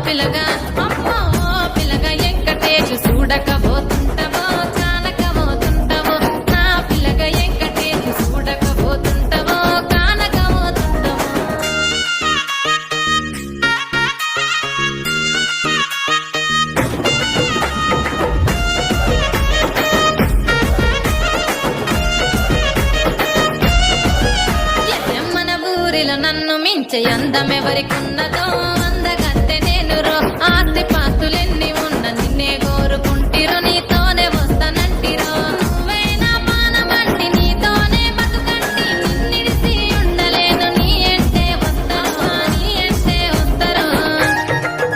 పిల్లగా అమ్మో పిల్లగా వెంకటేశు చూడకపోతుంటావో చాలకపోతుంటావో నా పిల్లగా వెంకటేశు చూడకపోతుంటావో కానకపోతుంటావో మన ఊరిలో నన్ను మించే అందమెవరికున్న